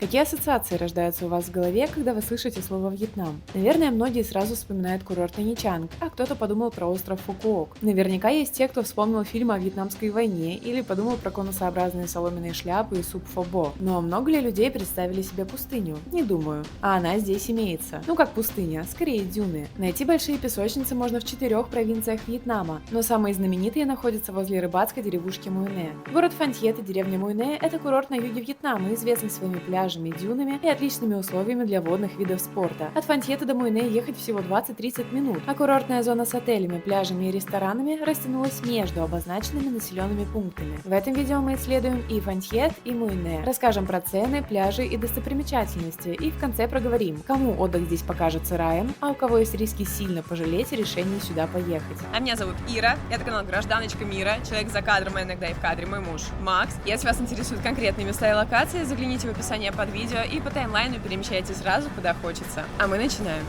Какие ассоциации рождаются у вас в голове, когда вы слышите слово «Вьетнам»? Наверное, многие сразу вспоминают курорт Наньчанг, а кто-то подумал про остров Фукуок. Наверняка есть те, кто вспомнил фильм о Вьетнамской войне или подумал про конусообразные соломенные шляпы и суп фобо. Но много ли людей представили себе пустыню? Не думаю. А она здесь имеется. Ну как пустыня, скорее дюны. Найти большие песочницы можно в 4 провинциях Вьетнама, но самые знаменитые находятся возле рыбацкой деревушки Муйне. Город Фантьет и деревня Муйне – это курорт на юге Вьетнама, известный своими пляжами, дюнами и отличными условиями для водных видов спорта. От Фантьета до Муйне ехать всего 20-30 минут, а курортная зона с отелями, пляжами и ресторанами растянулась между обозначенными населенными пунктами. В этом видео мы исследуем и Фантьет, и Муйне, расскажем про цены, пляжи и достопримечательности, и в конце проговорим, кому отдых здесь покажется раем, а у кого есть риски сильно пожалеть решение сюда поехать. А меня зовут Ира, это канал Гражданочка Мира, человек за кадром, а иногда и в кадре мой муж Макс. Если вас интересуют конкретные места и локации, загляните в описание под видео и по таймлайну перемещайтесь сразу, куда хочется. А мы начинаем.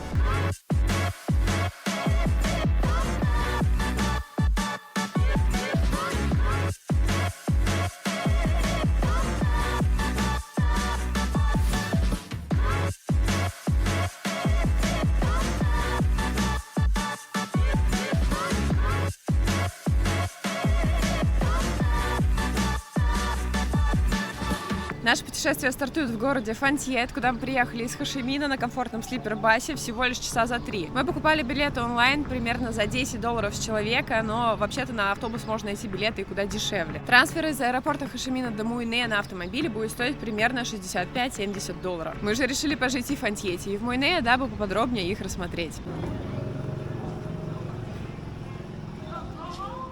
Наше путешествие стартует в городе Фантьет, куда мы приехали из Хошимина на комфортном слипер-басе всего лишь часа за 3. Мы покупали билеты онлайн примерно за $10 с человека, но вообще-то на автобус можно найти билеты и куда дешевле. Трансфер из аэропорта Хошимина до Муйне на автомобиле будет стоить примерно $65-70. Мы же решили пожить и в Фантьете, и в Муйне, дабы поподробнее их рассмотреть.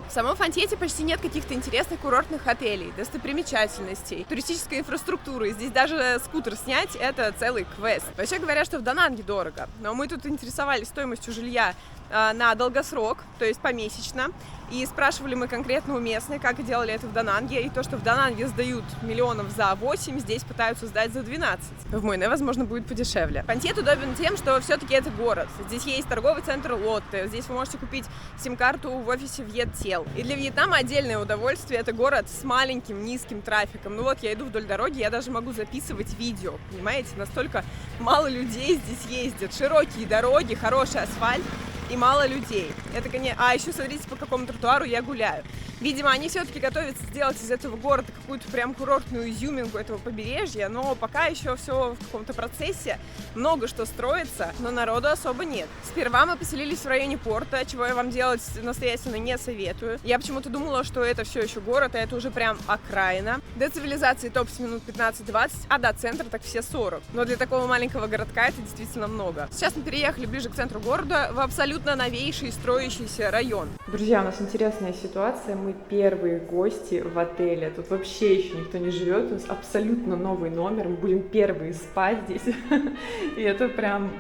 В самом Фантьете почти нет каких-то интересных курортных отелей, достопримечательностей, туристической инфраструктуры. Здесь даже скутер снять – это целый квест. Вообще говорят, что в Дананге дорого, но мы тут интересовались стоимостью жилья на долгосрок, то есть помесячно. И спрашивали мы конкретно у местных, как делали это в Дананге. И то, что в Дананге сдают миллионов за 8, здесь пытаются сдать за 12. В Муйне, возможно, будет подешевле. Фантьет удобен тем, что все-таки это город. Здесь есть торговый центр Лотте. Здесь вы можете купить сим-карту в офисе Вьеттел. И для Вьетнама отдельное удовольствие. Это город с маленьким, низким трафиком. Ну вот, я иду вдоль дороги, я даже могу записывать видео. Понимаете, настолько мало людей здесь ездят. Широкие дороги, хороший асфальт и мало людей. Это, конечно... А еще смотрите, по какому тротуару я гуляю. Видимо, они все-таки готовятся сделать из этого города какую-то прям курортную изюминку этого побережья, но пока еще все в каком-то процессе, много что строится, но народу особо нет. Сперва мы поселились в районе порта, чего я вам делать настоятельно не советую. Я почему-то думала, что это все еще город, а это уже прям окраина. До цивилизации топать минут 15-20, а до центра так все 40. Но для такого маленького городка это действительно много. Сейчас мы переехали ближе к центру города, в абсолютно новейший строящийся район. Друзья, у нас интересная ситуация. Мы первые гости в отеле. Тут вообще еще никто не живет. У нас абсолютно новый номер. Мы будем первые спать здесь. И это прям,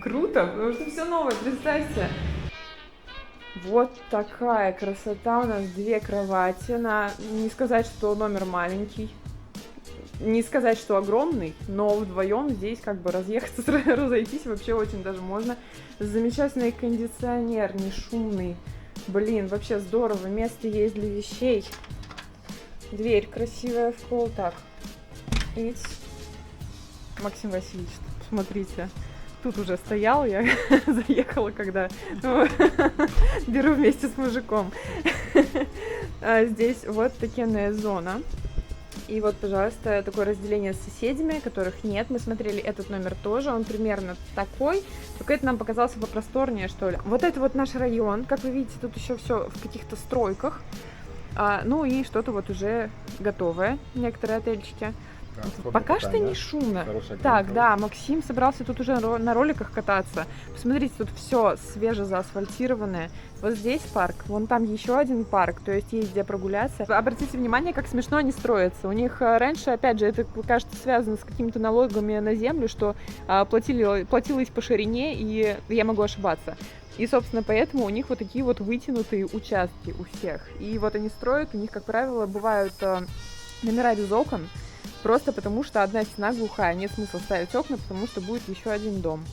круто, потому что все новое, представьте. Вот такая красота. У нас 2 кровати. Не сказать, что номер маленький. Не сказать, что огромный, но вдвоем здесь как бы разъехаться, разойтись вообще очень даже можно. Замечательный кондиционер, не шумный. Вообще здорово, место есть для вещей. Дверь красивая в холл. Так, Максим Васильевич, смотрите, тут уже стоял, я заехала, когда беру вместе с мужиком. Здесь вот такая зона. И вот, пожалуйста, такое разделение с соседями, которых нет. Мы смотрели этот номер тоже, он примерно такой, только это нам показался попросторнее, что ли. Вот это вот наш район, как вы видите, тут еще все в каких-то стройках. Ну и что-то вот уже готовое, некоторые отельчики. Пока что не шумно. Так, да, Максим собрался тут уже на роликах кататься. Посмотрите, тут все свеже заасфальтированное. Вот здесь парк, вон там еще один парк, то есть есть где прогуляться. Обратите внимание, как смешно они строятся. У них раньше, опять же, это, кажется, связано с какими-то налогами на землю, что платилось по ширине, и я могу ошибаться. И, собственно, поэтому у них вот такие вот вытянутые участки у всех. И вот они строят, у них, как правило, бывают номера без окон, просто потому что одна стена глухая, нет смысла ставить окна, потому что будет еще один дом.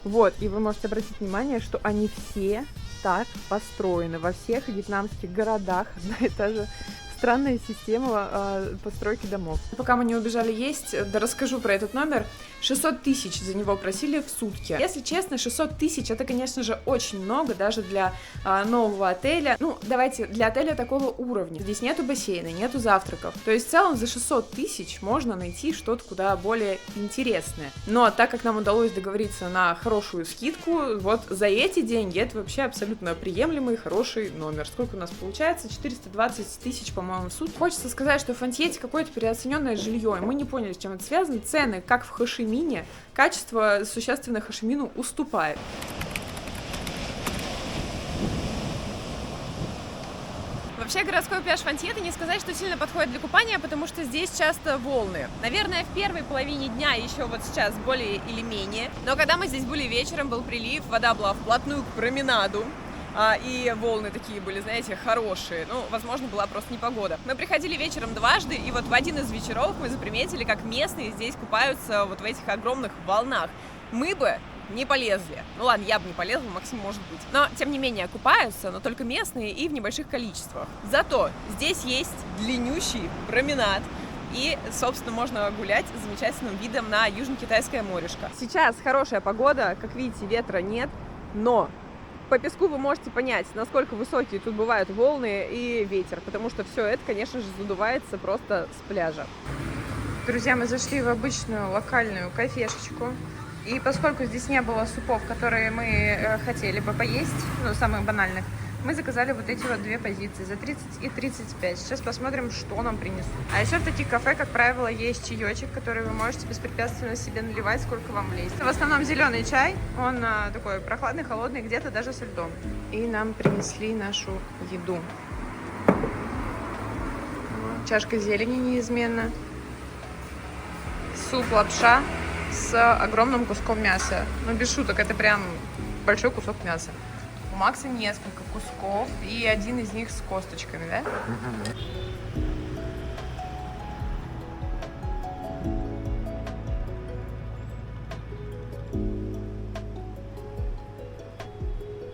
Вот, и вы можете обратить внимание, что они все так построены. Во всех вьетнамских городах одна и та же странная система постройки домов. Пока мы не убежали есть, да расскажу про этот номер. 600 тысяч за него просили в сутки. Если честно, 600 тысяч это, конечно же, очень много, даже для нового отеля. Ну, давайте, для отеля такого уровня. Здесь нету бассейна, нету завтраков. То есть в целом за 600 тысяч можно найти что-то куда более интересное. Но так как нам удалось договориться на хорошую скидку, вот за эти деньги это вообще абсолютно приемлемый, хороший номер. Сколько у нас получается? 420 тысяч, по-моему, в сутки. Хочется сказать, что в Фонтьете какое-то переоцененное жилье, и мы не поняли, с чем это связано. Цены, как в Хошимине, качество существенно Хошимину уступает. Вообще, городской пляж Фонтьеты не сказать, что сильно подходит для купания, потому что здесь часто волны. Наверное, в первой половине дня еще вот сейчас более или менее. Но когда мы здесь были вечером, был прилив, вода была вплотную к променаду. И волны такие были, знаете, хорошие. Ну, возможно, была просто непогода. Мы приходили вечером дважды, и вот в один из вечеров мы заприметили, как местные здесь купаются вот в этих огромных волнах. Мы бы не полезли. Ну ладно, я бы не полезла, Максим может быть. Но, тем не менее, купаются, но только местные и в небольших количествах. Зато здесь есть длиннющий променад. И, собственно, можно гулять с замечательным видом на Южно-Китайское морешко. Сейчас хорошая погода, как видите, ветра нет, но по песку вы можете понять, насколько высокие тут бывают волны и ветер, потому что все это, конечно же, задувается просто с пляжа. Друзья, мы зашли в обычную локальную кафешечку. И поскольку здесь не было супов, которые мы хотели бы поесть, ну, самых банальных, мы заказали вот эти вот две позиции за 30 и 35. Сейчас посмотрим, что нам принесут. А еще в таких кафе, как правило, есть чаечек, который вы можете беспрепятственно себе наливать, сколько вам влезет. В основном зеленый чай, он такой прохладный, холодный, где-то даже со льдом. И нам принесли нашу еду. Чашка зелени неизменно. Суп, лапша с огромным куском мяса. Ну, без шуток, это прям большой кусок мяса. У Макса несколько кусков, и один из них с косточками, да?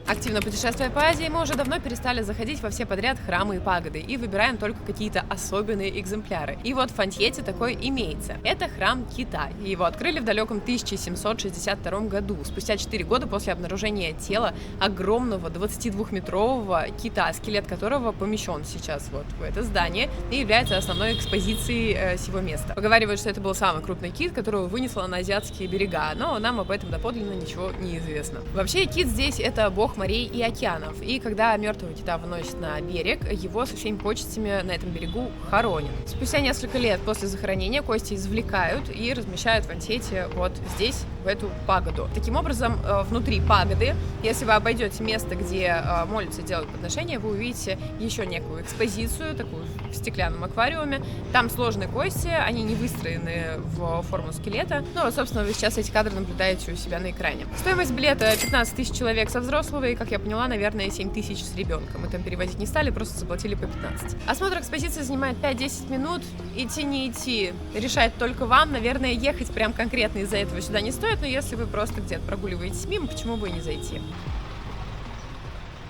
Активно путешествуя по Азии, мы уже давно перестали заходить во все подряд храмы и пагоды и выбираем только какие-то особенные экземпляры. И вот в Фонтьете такой имеется. Это храм Кита. Его открыли в далеком 1762 году, спустя 4 года после обнаружения тела огромного 22-метрового кита, скелет которого помещен сейчас вот в это здание и является основной экспозицией сего места. Поговаривают, что это был самый крупный кит, которого вынесло на азиатские берега, но нам об этом доподлинно ничего не известно. Вообще, кит здесь это бог морей и океанов, и когда мертвого кита выносят на берег, его со всеми почестями на этом берегу хоронят. Спустя несколько лет после захоронения кости извлекают и размещают в Фонтьете вот здесь, в эту пагоду. Таким образом, внутри пагоды, если вы обойдете место, где молятся и делают подношения, вы увидите еще некую экспозицию, такую в стеклянном аквариуме. Там сложные кости, они не выстроены в форму скелета. Ну, вот, собственно, вы сейчас эти кадры наблюдаете у себя на экране. Стоимость билета 15 тысяч человек со взрослого, и, как я поняла, наверное, 7 тысяч с ребенком. Мы там переводить не стали, просто заплатили по 15. Осмотр экспозиции занимает 5-10 минут. Идти, не идти, решать только вам. Наверное, ехать прям конкретно из-за этого сюда не стоит, но если вы просто где-то прогуливаетесь мимо, почему бы и не зайти?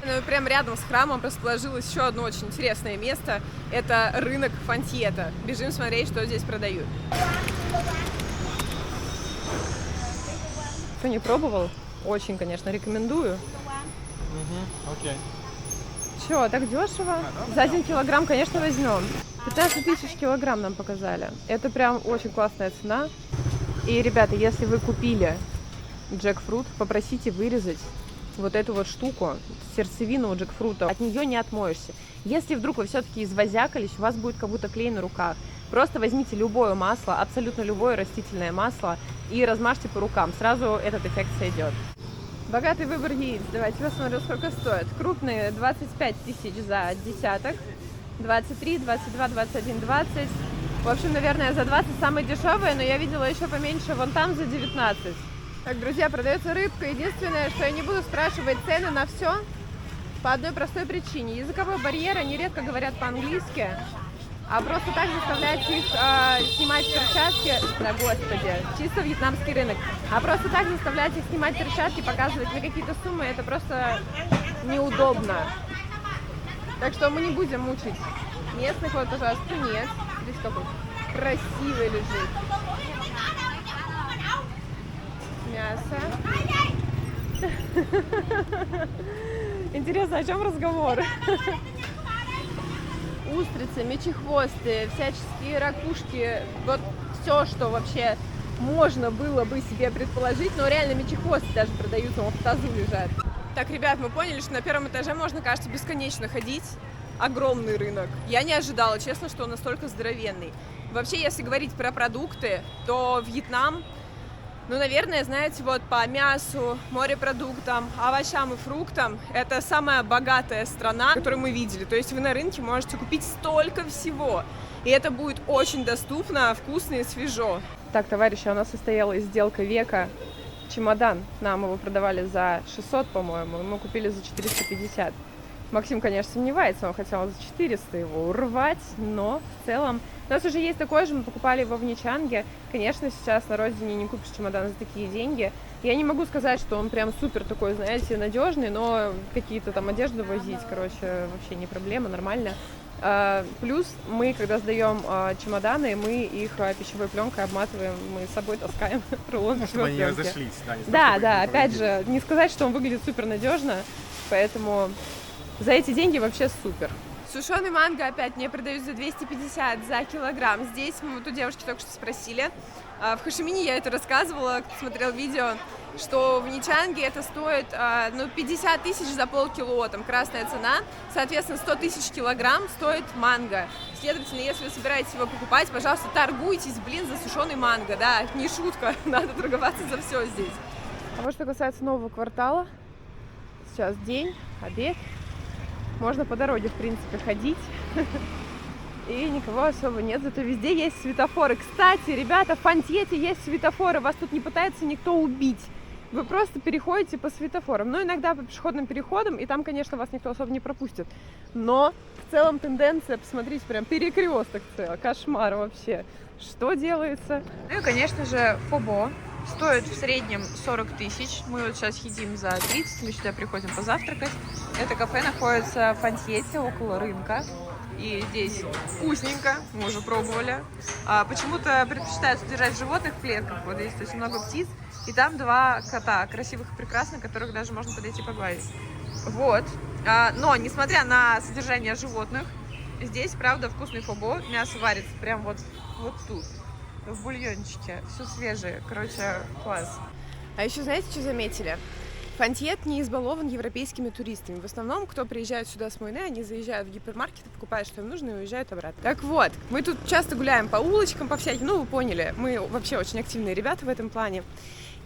Ну и прям рядом с храмом расположилось еще одно очень интересное место. Это рынок Фонтьета. Бежим смотреть, что здесь продают. Кто не пробовал, очень, конечно, рекомендую. Окей. Че, так дешево? За 1 килограмм, конечно, возьмем. 15 тысяч килограмм нам показали. Это прям очень классная цена. И, ребята, если вы купили джекфрут, попросите вырезать вот эту вот штуку, сердцевину у джекфрута. От нее не отмоешься. Если вдруг вы все-таки извозякались, у вас будет как будто клей на руках. Просто возьмите любое масло, абсолютно любое растительное масло и размажьте по рукам. Сразу этот эффект сойдет. Богатый выбор яиц. Давайте посмотрим, сколько стоит. Крупные 25 тысяч за десяток. 23, 22, 21, 20. В общем, наверное, за 20 самые дешевые, но я видела еще поменьше вон там за 19. Так, друзья, продается рыбка. Единственное, что я не буду спрашивать цены на все по одной простой причине. Языковой барьер, они редко говорят по-английски, а просто так заставлять их снимать перчатки, да господи, чисто вьетнамский рынок, а просто так заставлять их снимать перчатки, показывать на какие-то суммы, это просто неудобно. Так что мы не будем мучить Местных вот, пожалуйста, нет. Здесь какой красивый лежит. Мясо. Интересно, о чем разговор? Устрицы, мечехвосты, всяческие ракушки, вот все, что вообще можно было бы себе предположить, но реально мечехвосты даже продаются, вон в тазу лежат. Так, ребят, мы поняли, что на первом этаже можно, кажется, бесконечно ходить. Огромный рынок. Я не ожидала, честно, что он настолько здоровенный. Вообще, если говорить про продукты, то Вьетнам, ну, наверное, знаете, вот по мясу, морепродуктам, овощам и фруктам, это самая богатая страна, которую мы видели. То есть вы на рынке можете купить столько всего, и это будет очень доступно, вкусно и свежо. Так, товарищи, у нас состоялась сделка века. Чемодан, нам его продавали за 600, по-моему, и мы купили за 450. Максим, конечно, сомневается, он хотел за 400 его урвать, но в целом... У нас уже есть такой же, мы покупали его в Ничанге. Конечно, сейчас на родине не купишь чемодан за такие деньги. Я не могу сказать, что он прям супер такой, знаете, надежный, но какие-то там одежду возить, короче, вообще не проблема, нормально. Плюс мы, когда сдаем чемоданы, мы их пищевой пленкой обматываем, мы с собой таскаем рулон пищевой пленки. Чтобы они разошлись, да, опять же, не сказать, что он выглядит супер надежно, поэтому за эти деньги вообще супер. Сушеный манго опять мне продают за 250 за килограмм. Здесь мы вот у девушки только что спросили. В Хошимине я это рассказывала, кто смотрел видео, что в Ничанге это стоит 50 тысяч за полкило, там красная цена. Соответственно, 100 тысяч килограмм стоит манго. Следовательно, если вы собираетесь его покупать, пожалуйста, торгуйтесь, за сушеный манго, да, не шутка, надо торговаться за все здесь. А вот что касается нового квартала, сейчас день, обед. Можно по дороге, в принципе, ходить, и никого особо нет, зато везде есть светофоры. Кстати, ребята, в Фантьете есть светофоры, вас тут не пытается никто убить. Вы просто переходите по светофорам, ну, иногда по пешеходным переходам, и там, конечно, вас никто особо не пропустит. Но в целом тенденция, посмотрите, прям перекресток целый, кошмар вообще. Что делается? Ну и, конечно же, Фобо стоит в среднем 40 тысяч. Мы вот сейчас едим за 30, мы сюда приходим позавтракать. Это кафе находится в Фантьете, около рынка. И здесь вкусненько, мы уже пробовали. Почему-то предпочитают содержать животных в клетках. Вот здесь очень много птиц. И там два кота, красивых и прекрасных, которых даже можно подойти погладить. Вот. Но, несмотря на содержание животных, здесь, правда, вкусный фобо. Мясо варится прям вот тут, в бульончике. Все свежее. Короче, класс. А еще знаете, что заметили? Фантьет не избалован европейскими туристами. В основном, кто приезжает сюда с Муэне, они заезжают в гипермаркет, покупают, что им нужно, и уезжают обратно. Так вот, мы тут часто гуляем по улочкам, по всяким, ну, вы поняли, мы вообще очень активные ребята в этом плане.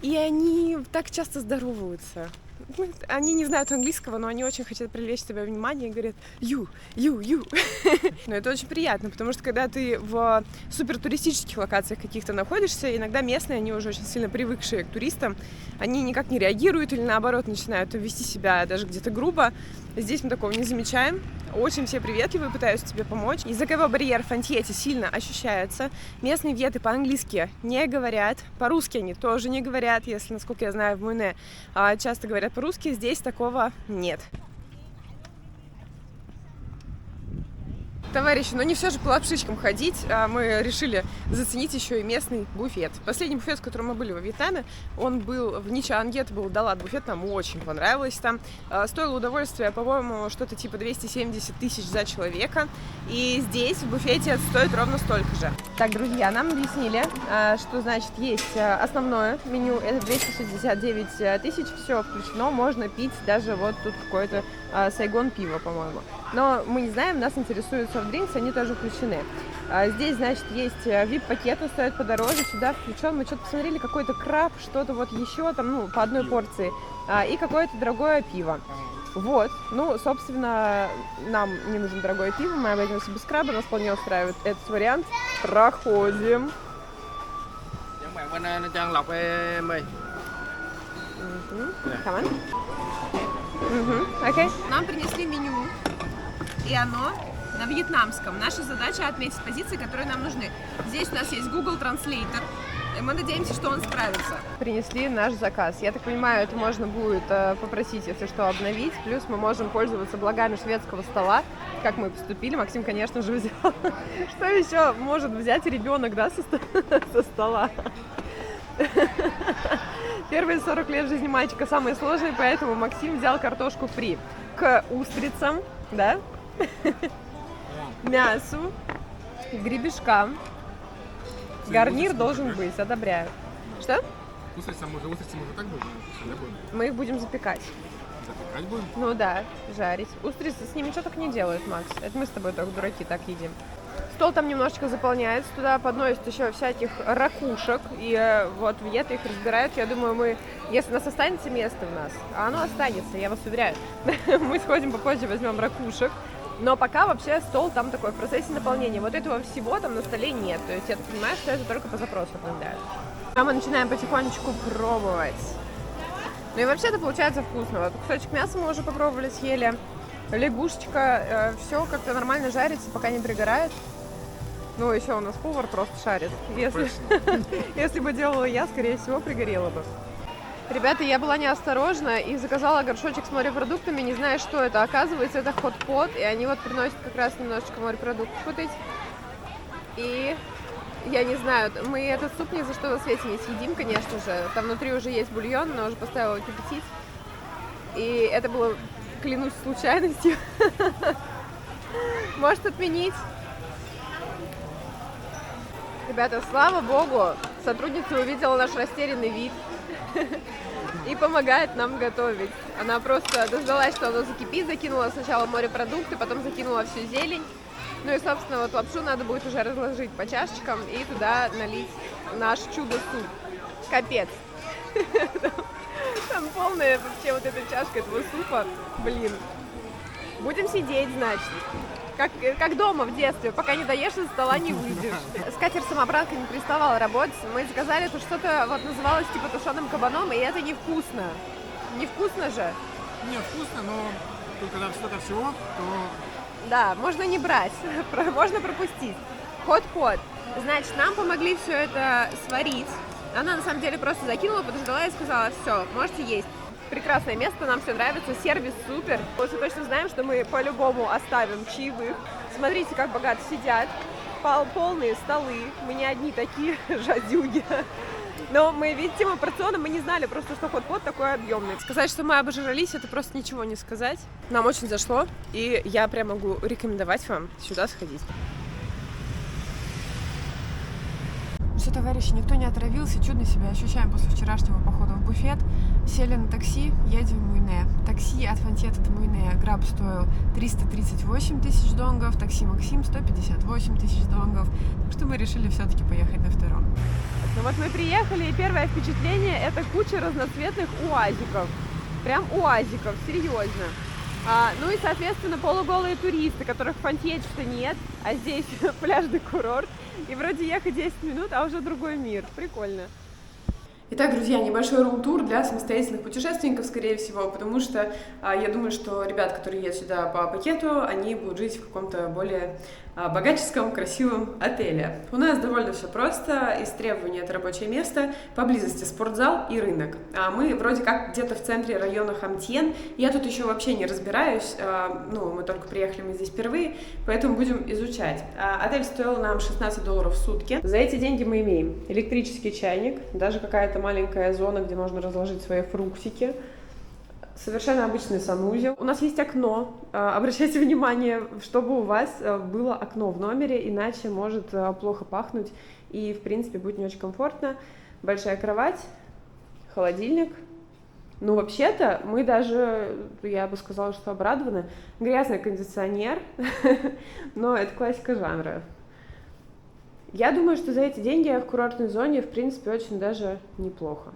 И они так часто здороваются. Они не знают английского, но они очень хотят привлечь тебе внимание и говорят «ю». Но это очень приятно, потому что когда ты в супертуристических локациях каких-то находишься, иногда местные, они уже очень сильно привыкшие к туристам, они никак не реагируют или наоборот начинают вести себя даже где-то грубо. Здесь мы такого не замечаем. Очень все приветливые, пытаются тебе помочь. Языковой барьер в Фантьете сильно ощущается. Местные вьеты по-английски не говорят. По-русски они тоже не говорят, если, насколько я знаю, в Муэне часто говорят по-русски. Здесь такого нет. Товарищи, но не все же по лапшичкам ходить, мы решили заценить еще и местный буфет. Последний буфет, в котором мы были во Вьетнаме, он был в Ничанге, это был Далат буфет, нам очень понравилось там. Стоило удовольствие, по-моему, что-то типа 270 тысяч за человека, и здесь в буфете это стоит ровно столько же. Так, друзья, нам объяснили, что, значит, есть основное меню, это 269 тысяч, все включено, можно пить даже вот тут какое-то Сайгон пиво, по-моему. Но мы не знаем, нас интересуют софт-дринкс, они тоже включены. Здесь, значит, есть VIP-пакет, он стоит подороже, сюда включен. Мы что-то посмотрели, какой-то краб, что-то вот еще там, ну, по одной порции. И какое-то дорогое пиво. Вот, ну, собственно, нам не нужно дорогое пиво, мы обойдемся без краба, нас вполне устраивает этот вариант. Проходим. Come on. Okay. Нам принесли меню, и оно на вьетнамском. Наша задача отметить позиции, которые нам нужны. Здесь у нас есть Google Translator. и мы надеемся, что он справится. Принесли наш заказ. Я так понимаю, это можно будет попросить, если что, обновить. Плюс мы можем пользоваться благами шведского стола, как мы поступили. Максим, конечно же, взял. Что еще может взять ребенок, да, со стола? Первые 40 лет жизни мальчика самые сложные, поэтому Максим взял картошку фри. К устрицам, да, мясу, гребешкам. Гарнир должен быть, одобряю. Что? Устрицы мы уже так будем? Мы их будем запекать. Запекать будем? Ну да, жарить. Устрицы с ними что только не делают, Макс. Это мы с тобой только дураки так едим. Стол там немножечко заполняется, туда подносят еще всяких ракушек, и вот Вьета их разбирают. Я думаю, если у нас останется место в нас, а оно останется, я вас уверяю, мы сходим попозже, возьмем ракушек. Но пока вообще стол там такой в процессе наполнения. Вот этого всего там на столе нет. То есть я так понимаю, что это только по запросу обновляют. А мы начинаем потихонечку пробовать. Ну и вообще это получается вкусно. Вот кусочек мяса мы уже попробовали, съели. Лягушечка, все как-то нормально жарится, пока не пригорает. Ну, еще у нас повар просто шарит. Если бы делала я, скорее всего, пригорела бы. Ребята, я была неосторожна и заказала горшочек с морепродуктами, не зная, что это. Оказывается, это хот-pot, и они вот приносят как раз немножечко морепродуктов вот эти. И я не знаю, мы этот суп ни за что на свете не съедим, конечно же. Там внутри уже есть бульон, но уже поставила кипятить. И это было, клянусь, случайностью. Может отменить? Ребята, слава богу, сотрудница увидела наш растерянный вид и помогает нам готовить. Она просто дождалась, что оно закипит, закинула сначала морепродукты, потом закинула всю зелень. Ну и, собственно, вот лапшу надо будет уже разложить по чашечкам и туда налить наш чудо-суп. Капец. Там полная вообще вот эта чашка этого супа. Блин. Будем сидеть, значит. Как дома в детстве, пока не доешь, из стола не выйдешь. Скатерть-самобранка не переставала работать. Мы заказали тут что-то, вот называлось типа тушеным кабаном, и это невкусно. Невкусно же? Не, вкусно, но тут когда что-то всего, то... Да, можно не брать, можно пропустить. Хот-pot. Значит, нам помогли все это сварить. Она на самом деле просто закинула, подождала и сказала: все, можете есть. Прекрасное место, нам все нравится, сервис супер. Мы точно знаем, что мы по-любому оставим чаевых. Смотрите, как богато сидят. Полные столы. Мы не одни такие жадюги. Но мы, видите, мы порционно мы не знали просто, что хот-pot такой объемный. Сказать, что мы обожрались, это просто ничего не сказать. Нам очень зашло, и я прям могу рекомендовать вам сюда сходить. Что, товарищи, никто не отравился, чудно себя ощущаем после вчерашнего похода в буфет. Сели на такси, едем в Муйне. Такси от Фонтета до Муйне Граб стоил 338 тысяч донгов, такси Максим 158 тысяч донгов. Так что мы решили все-таки поехать на втором. Ну вот мы приехали, и первое впечатление — это куча разноцветных уазиков. Прям уазиков, серьезно. Ну и, соответственно, полуголые туристы, которых в Фонтете-то нет, а здесь пляжный курорт. И вроде ехать 10 минут, а уже другой мир. Прикольно. Итак, друзья, небольшой рум-тур для самостоятельных путешественников, скорее всего, потому что я думаю, что ребят, которые едут сюда по пакету, они будут жить в каком-то более богаческом, красивом отеле. У нас довольно все просто. Из требований — это рабочее место, поблизости спортзал и рынок. Мы вроде как где-то в центре района Хамтьен. Я тут еще вообще не разбираюсь, мы только приехали, мы здесь впервые, поэтому будем изучать. Отель стоил нам $16 в сутки. За эти деньги мы имеем электрический чайник, даже какая-то маленькая зона, где можно разложить свои фруктики. Совершенно обычный санузел. У нас есть окно. Обращайте внимание, чтобы у вас было окно в номере, иначе может плохо пахнуть и, в принципе, будет не очень комфортно. Большая кровать, холодильник. Ну, вообще-то, мы даже, я бы сказала, что обрадованы. Грязный кондиционер, но это классика жанра. Я думаю, что за эти деньги в курортной зоне, в принципе, очень даже неплохо.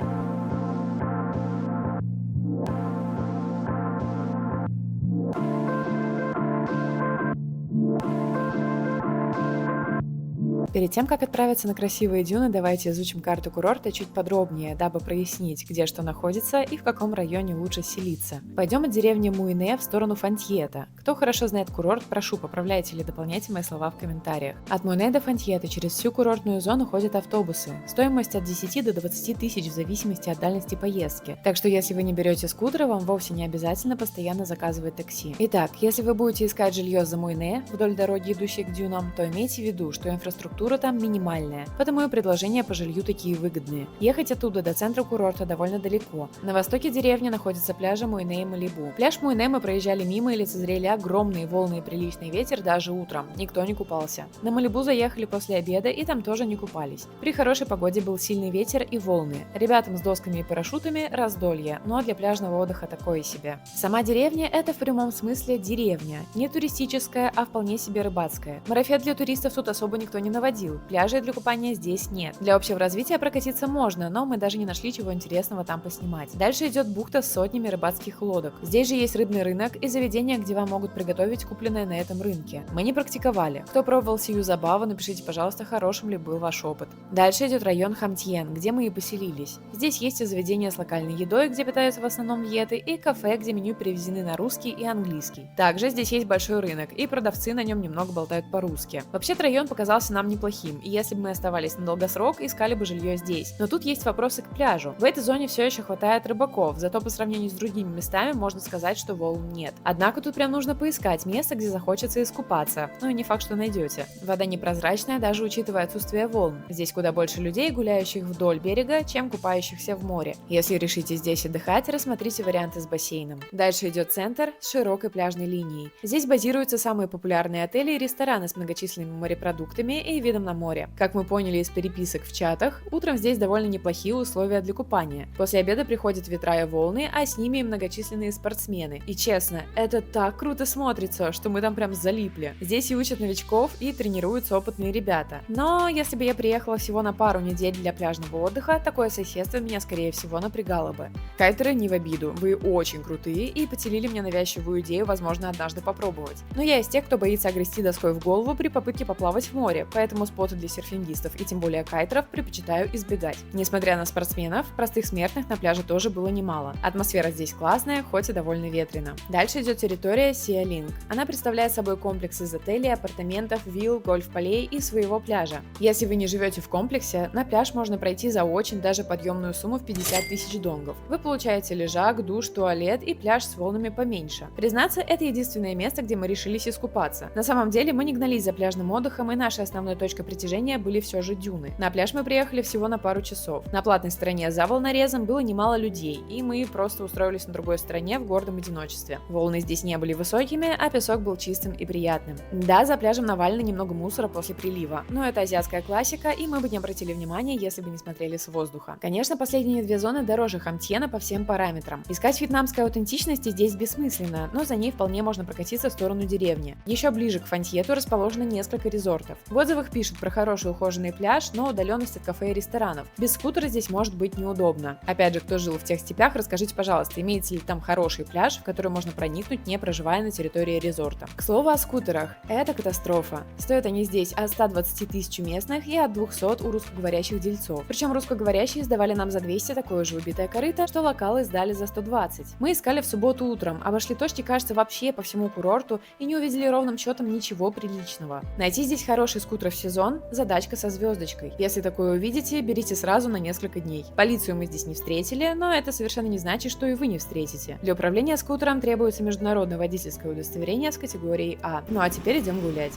Перед тем, как отправиться на красивые дюны, давайте изучим карту курорта чуть подробнее, дабы прояснить, где что находится и в каком районе лучше селиться. Пойдем от деревни Муйне в сторону Фонтьета. Кто хорошо знает курорт, прошу, поправляйте или дополняйте мои слова в комментариях. От Муйне до Фонтьета через всю курортную зону ходят автобусы. Стоимость от 10 до 20 тысяч в зависимости от дальности поездки. Так что если вы не берете скутера, вам вовсе не обязательно постоянно заказывать такси. Итак, если вы будете искать жилье за Муйне вдоль дороги, идущей к дюнам, то имейте в виду, что инфраструктура там минимальная, потому и предложения по жилью такие выгодные. Ехать оттуда до центра курорта довольно далеко. На востоке деревни находятся пляжи Муйне и Малибу. Пляж Муйне мы проезжали мимо и лицезрели огромные волны и приличный ветер даже утром. Никто не купался. На Малибу заехали после обеда и там тоже не купались. При хорошей погоде был сильный ветер и волны. Ребятам с досками и парашютами раздолье, но для пляжного отдыха такое себе. Сама деревня — это в прямом смысле деревня. Не туристическая, а вполне себе рыбацкая. Марафет для туристов тут особо никто не наводил. Пляжей для купания здесь нет. Для общего развития прокатиться можно, но мы даже не нашли чего интересного там поснимать. Дальше идет бухта с сотнями рыбацких лодок. Здесь же есть рыбный рынок и заведения, где вам могут приготовить купленное на этом рынке. Мы не практиковали. Кто пробовал сию забаву, напишите, пожалуйста, хорошим ли был ваш опыт. Дальше идет район Хамтьен, где мы и поселились. Здесь есть и заведения с локальной едой, где питаются в основном вьеты, и кафе, где меню переведены на русский и английский. Также здесь есть большой рынок, и продавцы на нем немного болтают по-русски. Вообще-то район показался нам неплохим, и если бы мы оставались на долгосрок, искали бы жилье здесь. Но тут есть вопросы к пляжу. В этой зоне все еще хватает рыбаков, зато по сравнению с другими местами можно сказать, что волн нет. Однако тут прям нужно поискать место, где захочется искупаться. Ну и не факт, что найдете. Вода непрозрачная, даже учитывая отсутствие волн. Здесь куда больше людей, гуляющих вдоль берега, чем купающихся в море. Если решите здесь отдыхать, рассмотрите варианты с бассейном. Дальше идет центр с широкой пляжной линией. Здесь базируются самые популярные отели и рестораны с многочисленными морепродуктами и видом на море. Как мы поняли из переписок в чатах, утром здесь довольно неплохие условия для купания. После обеда приходят ветра и волны, а с ними и многочисленные спортсмены. И честно, это так круто смотрится, что мы там прям залипли. Здесь и учат новичков, и тренируются опытные ребята. Но если бы я приехала всего на пару недель для пляжного отдыха, такое соседство меня скорее всего напрягало бы. Кайтеры не в обиду, вы очень крутые и поделили мне навязчивую идею, возможно, однажды попробовать. Но я из тех, кто боится огрести доской в голову при попытке поплавать в море, поэтому споты для серфингистов и тем более кайтеров предпочитаю избегать. Несмотря на спортсменов, простых смертных на пляже тоже было немало. Атмосфера здесь классная, хоть и довольно ветрено. Дальше идет территория Sea Link. Она представляет собой комплекс из отелей, апартаментов, вилл, гольф-полей и своего пляжа. Если вы не живете в комплексе, на пляж можно пройти за очень даже подъемную сумму в 50 тысяч донгов. Вы получаете лежак, душ, туалет и пляж с волнами поменьше. Признаться, это единственное место, где мы решились искупаться. На самом деле мы не гнались за пляжным отдыхом, и нашей основной точкой притяжения были все же дюны. На пляж мы приехали всего на пару часов. На платной стороне за волнорезом было немало людей, и мы просто устроились на другой стороне в гордом одиночестве. Волны здесь не были высокими, а песок был чистым и приятным. Да, за пляжем навалено немного мусора после прилива, но это азиатская классика, и мы бы не обратили внимания, если бы не смотрели с воздуха. Конечно, последние две зоны дороже Хамтьена по всем параметрам. Искать вьетнамской аутентичности здесь бессмысленно, но за ней вполне можно прокатиться в сторону деревни. Еще ближе к Фонтьету расположено несколько резортов. В отзывах пишут про хороший ухоженный пляж, но удаленность от кафе и ресторанов. Без скутера здесь может быть неудобно. Опять же, кто жил в тех степях, расскажите, пожалуйста, имеется ли там хороший пляж, в который можно проникнуть, не проживая на территории резорта. К слову о скутерах. Это катастрофа. Стоят они здесь от 120 тысяч местных и от 200 у русскоговорящих дельцов. Причем русскоговорящие сдавали нам за 200 такое же убитое корыто, что локалы сдали за 120. Мы искали в субботу утром, обошли точки, кажется, вообще по всему курорту и не увидели ровным счетом ничего приличного. Найти здесь хороший скутер в сезон – задачка со звездочкой. Если такое увидите, берите сразу на несколько дней. Полицию мы здесь не встретили, но это совершенно не значит, что и вы не встретите. Для управления скутером требуется международное водительское удостоверение с категорией А. Ну а теперь идем гулять.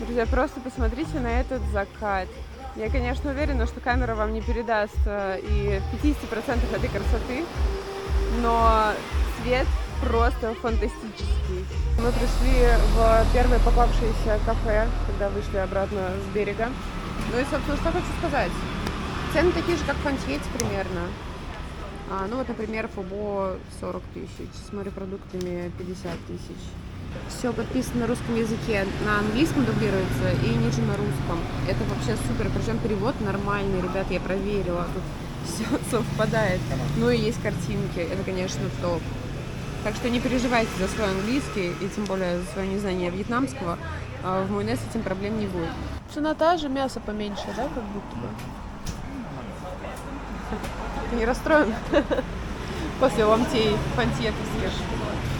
Друзья, просто посмотрите на этот закат. Я, конечно, уверена, что камера вам не передаст и 50% этой красоты, но цвет просто фантастический. Мы пришли в первое попавшееся кафе, когда вышли обратно с берега. Ну и, собственно, что хочу сказать. Цены такие же, как в Фонтьете примерно. Ну вот, например, Фобо 40 тысяч, с морепродуктами 50 тысяч. Все подписано на русском языке, на английском дублируется и ниже на русском. Это вообще супер, причем перевод нормальный, ребят, я проверила, тут все совпадает. Ну и есть картинки, это, конечно, топ. Так что не переживайте за свой английский и тем более за свое незнание вьетнамского. в Муйне с этим проблем не будет. Цена та же, мясо поменьше, да, как будто бы? Ты не расстроен? После ломтей фантьетовских.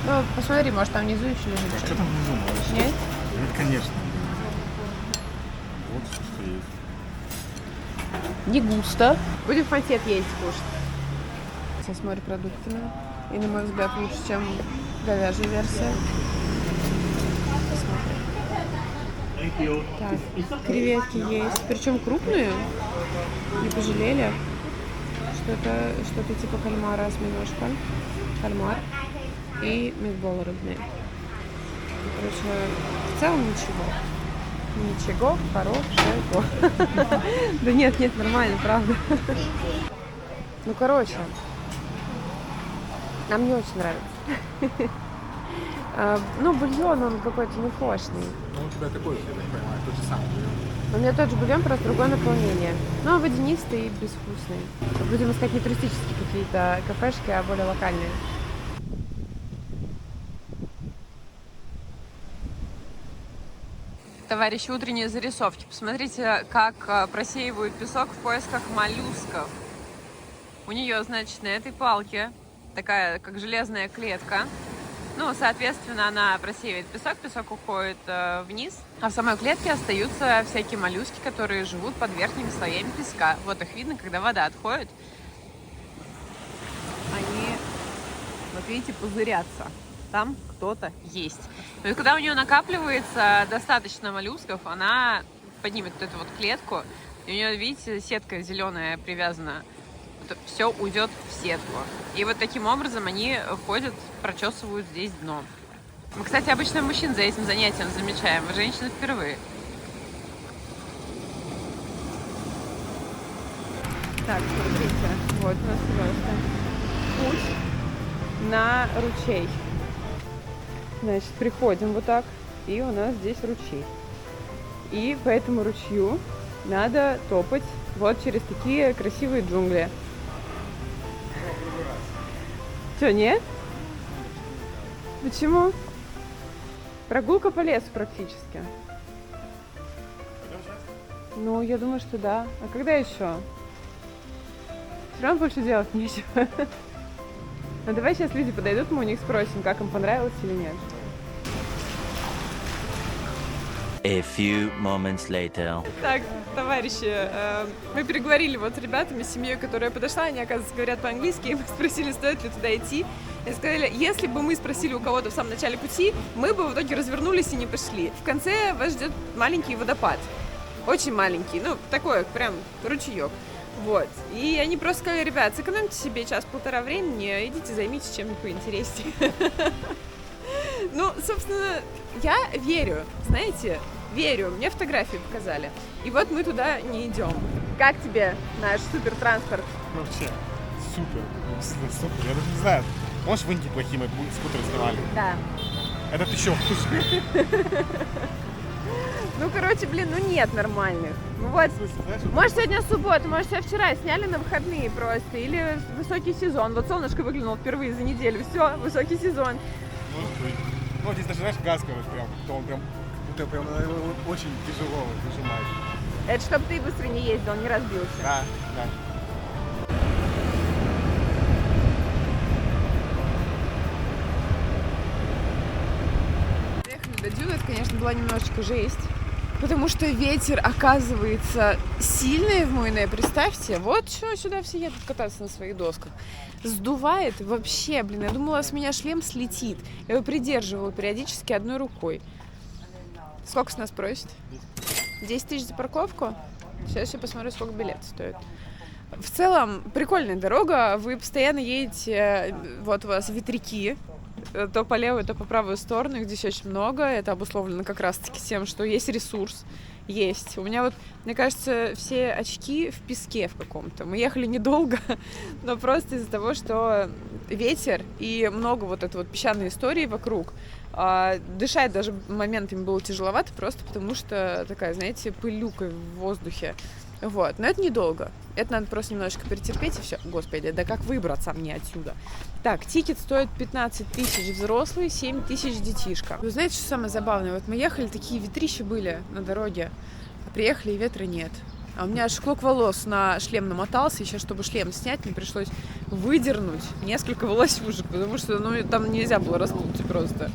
Ну, посмотри, может, там внизу еще лежит. Что там внизу, малыш? Нет? Нет, конечно. Вот что есть. Не густо. Будем фантет есть, кушать. С морепродуктами. И, на мой взгляд, лучше, чем говяжья версия. Посмотрим. Так, креветки есть. Причем крупные. Не пожалели. Что-то типа кальмара с осьминожка. Кальмар. И митболы рыбные. Короче, в целом ничего. Ничего хорошего. Да нет, нормально, правда. Ну, короче, нам не очень нравится. Ну, бульон, он какой-то нехошный. Ну, у тебя такой, я так понимаю, тот же самый. У меня тот же бульон, просто другое наполнение. Но водянистый и безвкусный. Будем искать не туристические какие-то кафешки, а более локальные. Товарищи, утренние зарисовки. Посмотрите, как просеивают песок в поисках моллюсков. У нее, значит, на этой палке такая, как железная клетка. Ну, соответственно, она просеивает песок, песок уходит вниз, а в самой клетке остаются всякие моллюски, которые живут под верхними слоями песка. Вот их видно, когда вода отходит. Они, вот видите, пузырятся. Там кто-то есть. Но и когда у нее накапливается достаточно моллюсков, она поднимет вот эту вот клетку, и у нее, видите, сетка зеленая привязана. Все уйдет в сетку. И вот таким образом они ходят, прочесывают здесь дно. Мы, кстати, обычно мужчин за этим занятием замечаем, а женщин впервые. Так, смотрите, вот у нас, пожалуйста, путь на ручей. Значит, приходим вот так, и у нас здесь ручей. И по этому ручью надо топать вот через такие красивые джунгли. Что, нет? Почему? Прогулка по лесу практически. Ну, я думаю, что да. А когда еще? Все равно больше делать нечего. Ну, давай сейчас люди подойдут, мы у них спросим, как им понравилось или нет. A few moments later. Так, товарищи, мы переговорили вот с ребятами, с семьей, которая подошла, они, оказывается, говорят по-английски, и мы спросили, стоит ли туда идти. И сказали, если бы мы спросили у кого-то в самом начале пути, мы бы в итоге развернулись и не пошли. В конце вас ждет маленький водопад, очень маленький, ну, такой прям ручеек. Вот. И они просто сказали, ребят, сэкономьте себе час-полтора времени, идите займитесь чем-нибудь поинтереснее. Ну, собственно, я верю, знаете, верю, мне фотографии показали. И вот мы туда не идем. Как тебе наш супертранспорт? Вообще, супер. Супер, я даже не знаю. Может, в Индии плохие мы скутеры снимали? Да. Этот еще хуже. Ну, короче, блин, ну нет нормальных. Ну вот, может, сегодня суббота, может, себя вчера сняли на выходные просто. Или высокий сезон. Вот солнышко выглянуло впервые за неделю. Все, высокий сезон. Может быть. Ну, здесь даже, знаешь, газ, короче, прям, то он прям, будто прям очень тяжело выжимает. Это чтобы ты быстро не ездил, не разбился. Да, да. Приехали до Дюна, это, конечно, была немножечко жесть. Потому что ветер, оказывается, сильный в Муйне. Представьте, вот что сюда все едут кататься на своих досках. Сдувает вообще, блин, я думала, с меня шлем слетит. Я его придерживала периодически одной рукой. Сколько с нас просит? 10 тысяч за парковку? Сейчас я посмотрю, сколько билет стоит. В целом, прикольная дорога. Вы постоянно едете, вот у вас ветряки. То по левую, то по правую сторону, их здесь очень много. Это обусловлено как раз-таки тем, что есть ресурс. Есть. У меня вот, мне кажется, все очки в песке в каком-то. Мы ехали недолго, но просто из-за того, что ветер и много вот этой вот песчаной истории вокруг. Дышать даже моментами было тяжеловато, просто потому что такая, знаете, пылюка в воздухе. Вот. Но это недолго. Это надо просто немножечко перетерпеть и все. Господи, да как выбраться мне отсюда? Так, тикет стоит 15 тысяч взрослый, 7 тысяч детишка. Вы знаете, что самое забавное? Вот мы ехали, такие ветрища были на дороге, а приехали и ветра нет. А у меня аж клок волос на шлем намотался, и сейчас, чтобы шлем снять, мне пришлось выдернуть несколько волосюшек, потому что, ну, там нельзя было распутать просто.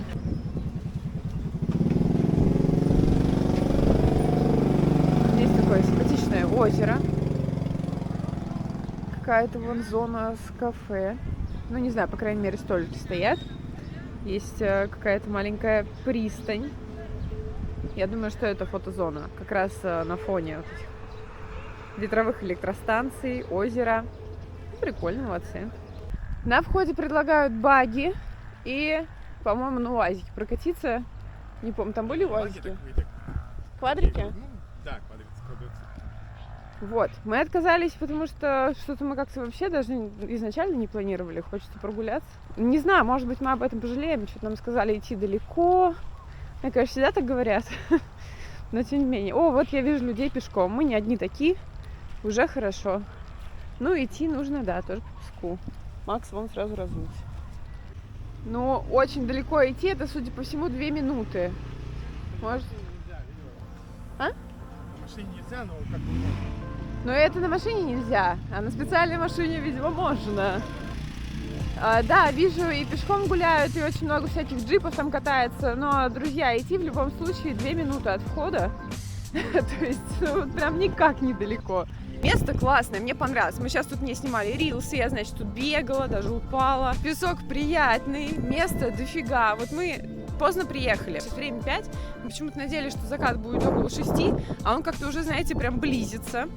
Здесь такое симпатичное озеро. Какая-то вон зона с кафе. Ну, не знаю, по крайней мере, столики стоят. Есть какая-то маленькая пристань. Я думаю, что это фотозона. Как раз на фоне вот этих ветровых электростанций, озера. Прикольно, молодцы. На входе предлагают баги и, по-моему, на УАЗике прокатиться. Не помню, там были УАЗики? Квадрики? Ну, да, квадрики. Вот, мы отказались, потому что что-то мы как-то вообще даже изначально не планировали, хочется прогуляться. Не знаю, может быть, мы об этом пожалеем, что-то нам сказали идти далеко. Мне, конечно, всегда так говорят, но тем не менее. О, вот я вижу людей пешком, мы не одни такие, уже хорошо. Ну, идти нужно, да, тоже по песку. Макс вон сразу разуть. Но очень далеко идти, это, судя по всему, 2 минуты. Может... А? На машине нельзя, но как бы... Но это на машине нельзя, а на специальной машине, видимо, можно. Да, вижу, и пешком гуляют, и очень много всяких джипов там катается. Но, друзья, идти в любом случае 2 минуты от входа. То есть, ну, прям никак недалеко. Место классное, мне понравилось. Мы сейчас тут не снимали рилсы, я, значит, тут бегала, даже упала. Песок приятный, место дофига. Вот мы поздно приехали, сейчас время 5. Мы почему-то надеялись, что закат будет около 6, а он как-то уже, знаете, прям близится.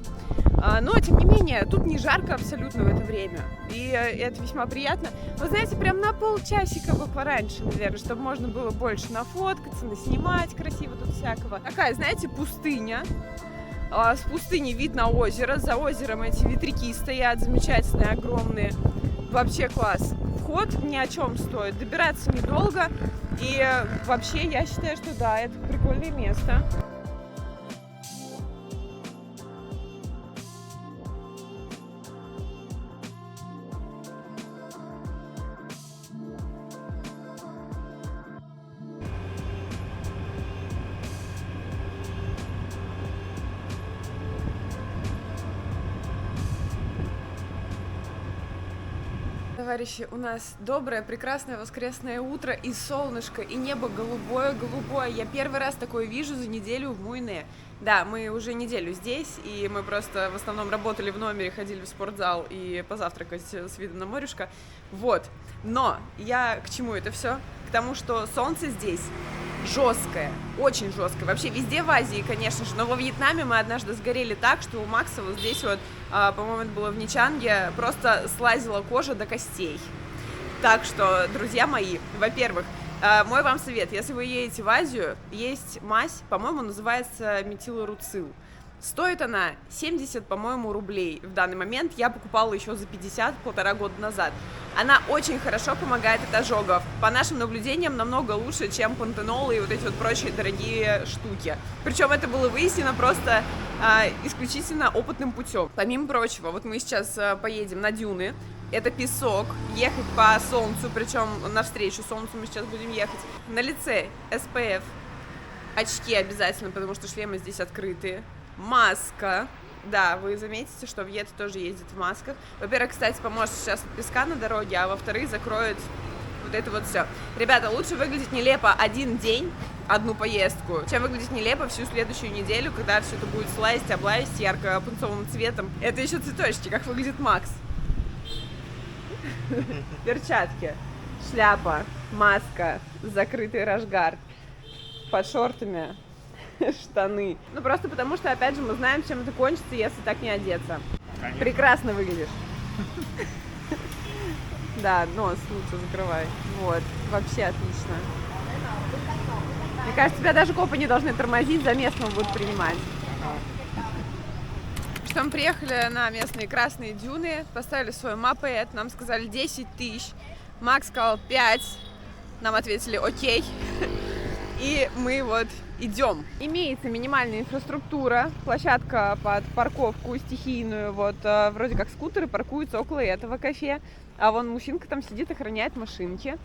Но, тем не менее, тут не жарко абсолютно в это время. И это весьма приятно. Вы знаете, прям на полчасика бы пораньше, наверное, чтобы можно было больше нафоткаться, наснимать красиво тут всякого. Такая, знаете, пустыня. С пустыни вид на озеро. За озером эти ветряки стоят замечательные, огромные. Вообще класс. Вход ни о чем стоит. Добираться недолго. И вообще я считаю, что да, это прикольное место. Товарищи, у нас доброе, прекрасное воскресное утро, и солнышко, и небо голубое-голубое. Я первый раз такое вижу за неделю в Муйне. Да, мы уже неделю здесь, и мы просто в основном работали в номере, ходили в спортзал и позавтракать с видом на морюшко. Вот. Но я к чему это все? К тому, что солнце здесь жесткое, очень жесткое. Вообще везде в Азии, конечно же, но во Вьетнаме мы однажды сгорели так, что у Макса вот здесь вот, по-моему, это было в Ничанге, просто слазила кожа до костей. Так что, друзья мои, во-первых, мой вам совет, если вы едете в Азию, есть мазь, по-моему, называется метилоруцил. Стоит она 70, по-моему, рублей в данный момент. Я покупала еще за 50 1,5 года назад. Она очень хорошо помогает от ожогов. По нашим наблюдениям, намного лучше, чем пантенол и вот эти вот прочие дорогие штуки. Причем это было выяснено просто исключительно опытным путем. Помимо прочего, вот мы сейчас поедем на дюны. Это песок, ехать по солнцу, причем навстречу солнцу мы сейчас будем ехать. На лице SPF, очки обязательно, потому что шлемы здесь открытые. Маска. Да, вы заметите, что вьеты тоже ездят в масках. Во-первых, кстати, поможет сейчас от песка на дороге, а во-вторых, закроет вот это вот все. Ребята, лучше выглядеть нелепо один день, одну поездку, чем выглядеть нелепо всю следующую неделю, когда все это будет слазить, облазить ярко-пунцовым цветом. Это еще цветочки, как выглядит Макс. Перчатки, шляпа, маска, закрытый рашгард, под шортами штаны. Ну, просто потому что, опять же, мы знаем, чем это кончится, если так не одеться. Конечно. Прекрасно выглядишь. Да, нос лучше закрывай. Вот, вообще отлично. Мне кажется, тебя даже копы не должны тормозить, за местного будут принимать. Что мы приехали на местные красные дюны, поставили свой мопед, нам сказали 10 тысяч, Макс сказал 5, нам ответили окей, и мы вот идем. Имеется минимальная инфраструктура, площадка под парковку стихийную, вот вроде как скутеры паркуются около этого кафе, а вон мужчинка там сидит, охраняет машинки.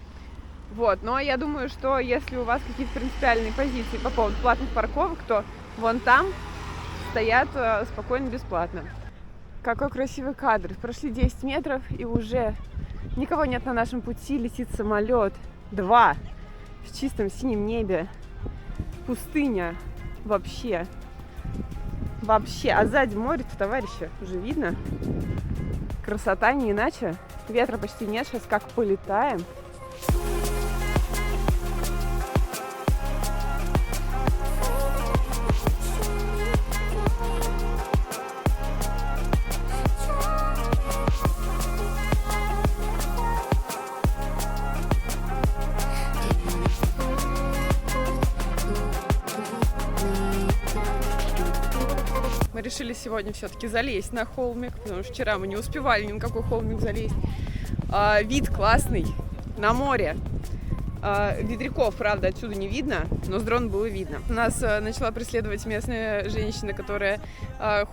Вот, но я думаю, что если у вас какие-то принципиальные позиции по поводу платных парковок, то вон там стоят спокойно бесплатно. Какой красивый кадр. Прошли 10 метров и уже никого нет на нашем пути, летит самолет. 2 в чистом синем небе. Пустыня. Вообще. А сзади море-то, товарищи, уже видно. Красота не иначе. Ветра почти нет, сейчас как полетаем. Мы решили сегодня все-таки залезть на холмик, потому что вчера мы не успевали ни на какой холмик залезть. Вид классный, на море. Ветряков, правда, отсюда не видно, но с дрона было видно. Нас начала преследовать местная женщина, которая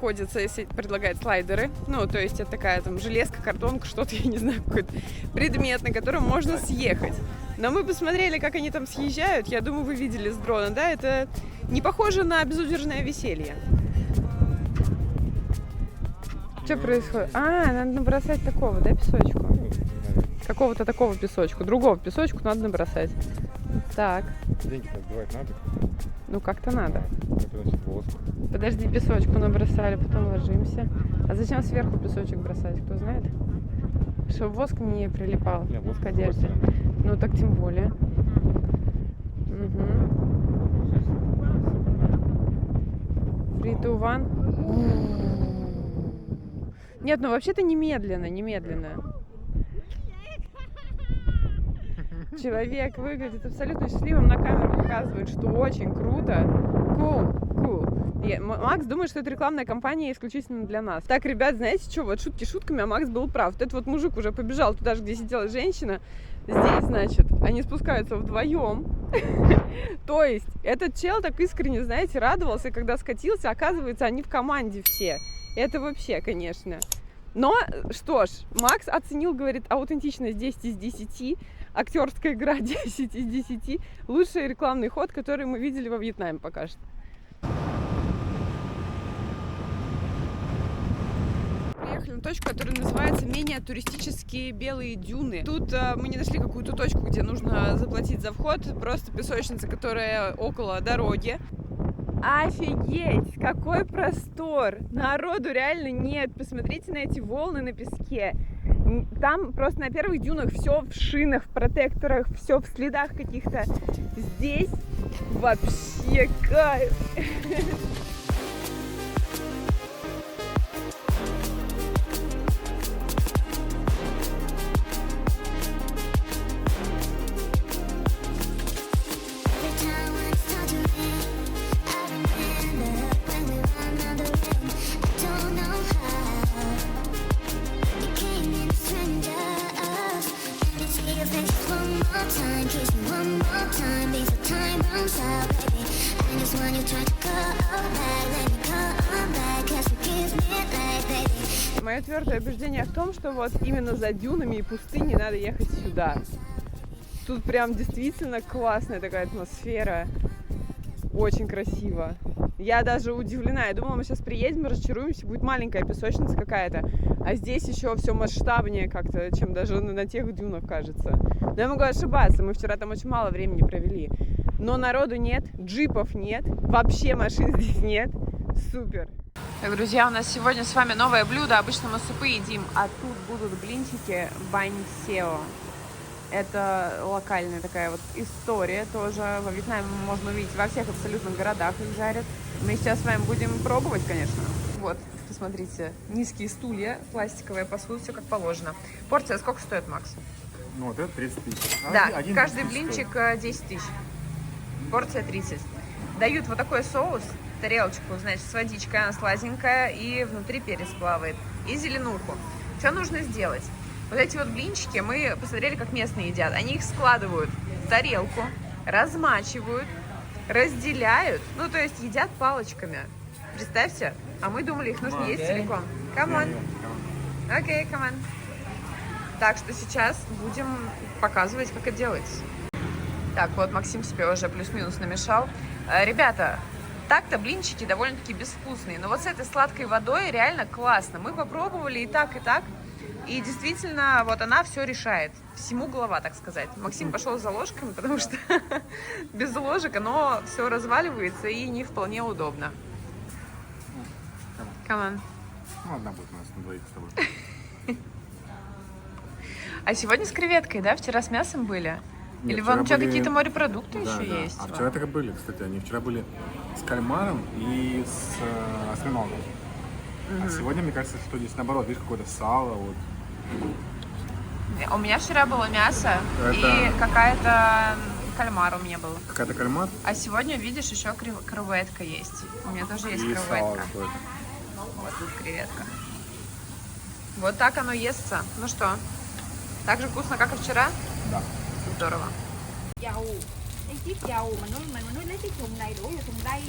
ходит, предлагает слайдеры. Ну, то есть это такая там железка, картонка, что-то, я не знаю, какой-то предмет, на котором можно съехать. Но мы посмотрели, как они там съезжают. Я думаю, вы видели с дрона, да? Это не похоже на безудержное веселье. Что происходит? Надо набросать такого, да, песочку? Какого-то такого песочку. Другого песочку надо набросать. Так. Деньги-то отбивать надо? Ну, как-то надо. Это значит воск. Подожди, песочку набросали, потом ложимся. А зачем сверху песочек бросать, кто знает? Чтобы воск не прилипал к одежде. Ну, так тем более. Угу. 3, 2, 1. Нет, ну вообще-то немедленно. Человек выглядит абсолютно счастливым, на камеру показывает, что очень круто. Cool. Макс думает, что это рекламная кампания исключительно для нас. Так, ребят, знаете что, вот шутки шутками, а Макс был прав. Вот этот вот мужик уже побежал туда же, где сидела женщина. Здесь, значит, они спускаются вдвоем. То есть, этот чел так искренне, знаете, радовался, когда скатился. Оказывается, они в команде все. Это вообще, конечно. Но, что ж, Макс оценил, говорит, аутентичность 10 из 10, актерская игра 10 из 10, лучший рекламный ход, который мы видели во Вьетнаме пока что. Приехали на точку, которая называется менее туристические белые дюны. Тут мы не нашли какую-то точку, где нужно заплатить за вход, просто песочница, которая около дороги. Офигеть, какой простор! Народу реально нет. Посмотрите на эти волны на песке. Там просто на первых дюнах все в шинах, в протекторах, все в следах каких-то. Здесь вообще кайф! Мое твердое убеждение в том, что вот именно за дюнами и пустыней надо ехать сюда. Тут прям действительно классная такая атмосфера. Очень красиво. Я даже удивлена. Я думала, мы сейчас приедем, разочаруемся, будет маленькая песочница какая-то. А здесь еще все масштабнее как-то, чем даже на тех дюнах кажется. Но я могу ошибаться. Мы вчера там очень мало времени провели. Но народу нет, джипов нет, вообще машин здесь нет. Супер. Так, друзья, у нас сегодня с вами новое блюдо. Обычно мы супы едим, а тут будут блинчики баньсео. Это локальная такая вот история тоже. Во Вьетнаме можно увидеть во всех абсолютно городах их жарят. Мы сейчас с вами будем пробовать, конечно. Вот, посмотрите, низкие стулья, пластиковая посуда, все как положено. Порция сколько стоит, Макс? Ну, вот это 30 тысяч. Да, каждый блинчик 10 тысяч. Порция 30. Дают вот такой соус, тарелочку, значит, с водичкой, она сладенькая, и внутри перец плавает, и зеленуху. Что нужно сделать? Вот эти вот блинчики, мы посмотрели, как местные едят. Они их складывают в тарелку, размачивают, разделяют, ну то есть едят палочками. Представьте, а мы думали, их нужно есть целиком. Come on. Окей, come on. Так что сейчас будем показывать, как это делается. Так, вот Максим себе уже плюс-минус намешал. Ребята, так-то блинчики довольно-таки безвкусные, но вот с этой сладкой водой реально классно. Мы попробовали и так, и действительно, вот она все решает. Всему голова, так сказать. Максим пошел за ложками, потому что без ложек оно все разваливается и не вполне удобно. Come on. Ну, одна будет у нас на двоих с тобой. А сегодня с креветкой, да? Вчера с мясом были? Нет, Или вон вчера что, были- какие-то морепродукты Да, еще да. есть? А вчера так и были, кстати. Они вчера были с кальмаром и с осьминогом. А сегодня, мне кажется, что здесь наоборот, видишь, какое-то сало. Вот. У меня вчера было мясо и Это- какая-то кальмар у меня был. Какая-то кальмар А сегодня, видишь, еще креветка есть. У меня тоже есть и сало креветка. какое-то. Вот тут креветка. Вот так оно естся. Ну что, так же вкусно, как и вчера? Да. Здорово. dầu cái chiếc dầu mình nuôi lấy cái thùng này đổ vô thùng đây.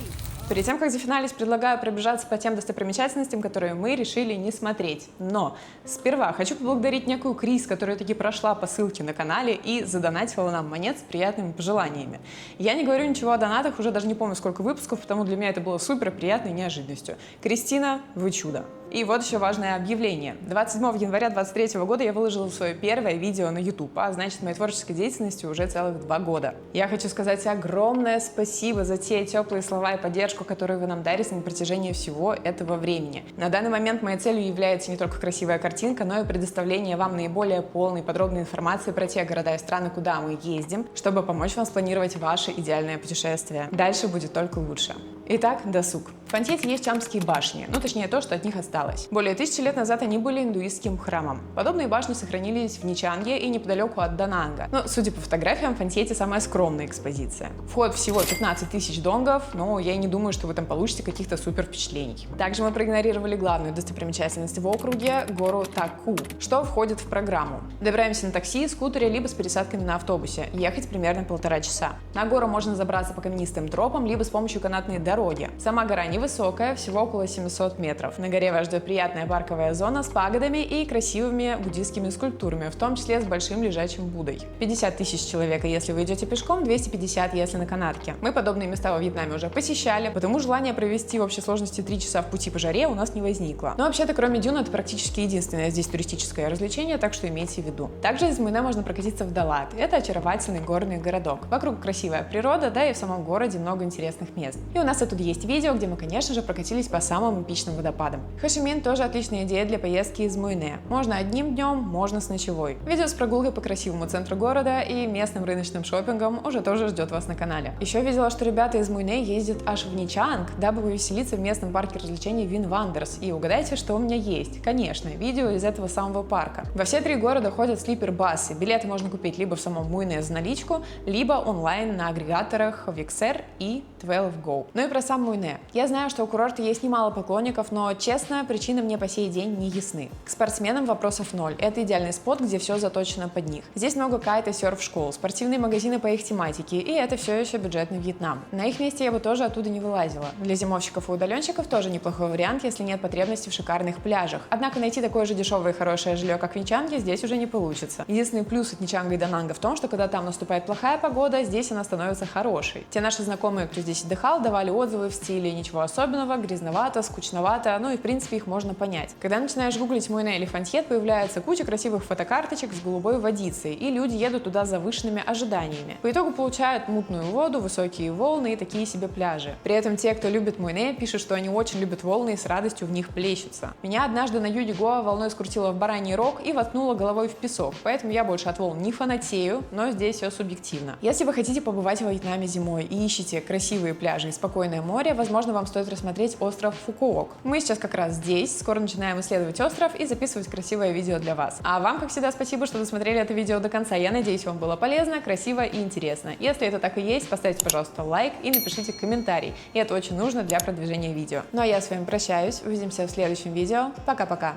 Перед тем, как зафиналить, предлагаю пробежаться по тем достопримечательностям, которые мы решили не смотреть. Но сперва хочу поблагодарить некую Крис, которая таки прошла по ссылке на канале и задонатила нам монет с приятными пожеланиями. Я не говорю ничего о донатах, уже даже не помню, сколько выпусков, потому для меня это было супер приятной неожиданностью. Кристина, вы чудо. И вот еще важное объявление. 27 января 2023 года я выложила свое первое видео на YouTube, а значит, моей творческой деятельности уже целых 2 года. Я хочу сказать огромное спасибо за те теплые слова и поддержку, которые вы нам дарите на протяжении всего этого времени. На данный момент моей целью является не только красивая картинка, но и предоставление вам наиболее полной и подробной информации про те города и страны, куда мы ездим, чтобы помочь вам спланировать ваше идеальное путешествие. Дальше будет только лучше. Итак, досуг. В Фонтете есть Чамские башни, ну точнее то, что от них осталось. Более 1000 лет назад они были индуистским храмом. Подобные башни сохранились в Ничанге и неподалеку от Дананга. Но, судя по фотографиям, в Фонтете самая скромная экспозиция. Вход всего 15 000 донгов, но я и не думаю, что вы там получите каких-то супер впечатлений. Также мы проигнорировали главную достопримечательность в округе — гору Таку, что входит в программу. Добираемся на такси, скутере, либо с пересадками на автобусе. Ехать примерно 1,5 часа. На гору можно забраться по каменистым тропам, либо с помощью канатной дороги. Сама гора невысокая, всего около 700 метров. На горе вас ждет приятная парковая зона с пагодами и красивыми буддийскими скульптурами, в том числе с большим лежачим Буддой. 50 000 человек, если вы идете пешком, 250, если на канатке. Мы подобные места во Вьетнаме уже посещали, потому желание провести в общей сложности 3 часа в пути по жаре у нас не возникло. Но вообще-то, кроме дюн, это практически единственное здесь туристическое развлечение, так что имейте в виду. Также из Муйне можно прокатиться в Далат. Это очаровательный горный городок. Вокруг красивая природа, да и в самом городе много интересных мест. И у нас тут есть видео, где мы, конечно же, прокатились по самым эпичным водопадам. Хошимин тоже отличная идея для поездки из Муйне. Можно одним днем, можно с ночевой. Видео с прогулкой по красивому центру города и местным рыночным шопингом уже тоже ждет вас на канале. Еще видела, что ребята из Муйне ездят аж в Ничанг, дабы повеселиться в местном парке развлечений Вин Вандерс. И угадайте, что у меня есть. Конечно, видео из этого самого парка. Во все 3 города ходят слипер-басы. Билеты можно купить либо в самом Муйне за наличку, либо онлайн на агрегаторах Vixer и 12Go. Ну и про сам Муйне. Я знаю, что у курорта есть немало поклонников, но, честно, причины мне по сей день не ясны. К спортсменам вопросов ноль. Это идеальный спот, где все заточено под них. Здесь много кайта, серф-школ, спортивные магазины по их тематике, и это все еще бюджетный Вьетнам. На их месте я бы тоже оттуда не вылазила. Для зимовщиков и удаленщиков тоже неплохой вариант, если нет потребности в шикарных пляжах. Однако найти такое же дешевое и хорошее жилье, как в Ничанге, здесь уже не получится. Единственный плюс от Ничанга и Дананга в том, что когда там наступает плохая погода, здесь она становится хорошей. Те наши знакомые, кто здесь отдыхал, давали отзывы в стиле ничего особенного, грязновато, скучновато, ну и в принципе их можно понять. Когда начинаешь гуглить Муйне или Фонтет, появляется куча красивых фотокарточек с голубой водицей, и люди едут туда с завышенными ожиданиями. По итогу получают мутную воду, высокие волны и такие себе пляжи. При этом те, кто любит Муйне, пишут, что они очень любят волны и с радостью в них плещутся. Меня однажды на юге Гоа волной скрутила в Бараний Рог и воткнула головой в песок, поэтому я больше от волн не фанатею, но здесь все субъективно. Если вы хотите побывать во Вьетнаме зимой и ищете красивые пляжи и спокойное море, возможно, вам стоит рассмотреть остров Фукуок. Мы сейчас как раз здесь, скоро начинаем исследовать остров и записывать красивое видео для вас. А вам, как всегда, спасибо, что досмотрели это видео до конца. Я надеюсь, вам было полезно, красиво и интересно. Если это так и есть, поставьте, пожалуйста, лайк и напишите комментарий. И это очень нужно для продвижения видео. Ну а я с вами прощаюсь, увидимся в следующем видео. Пока-пока!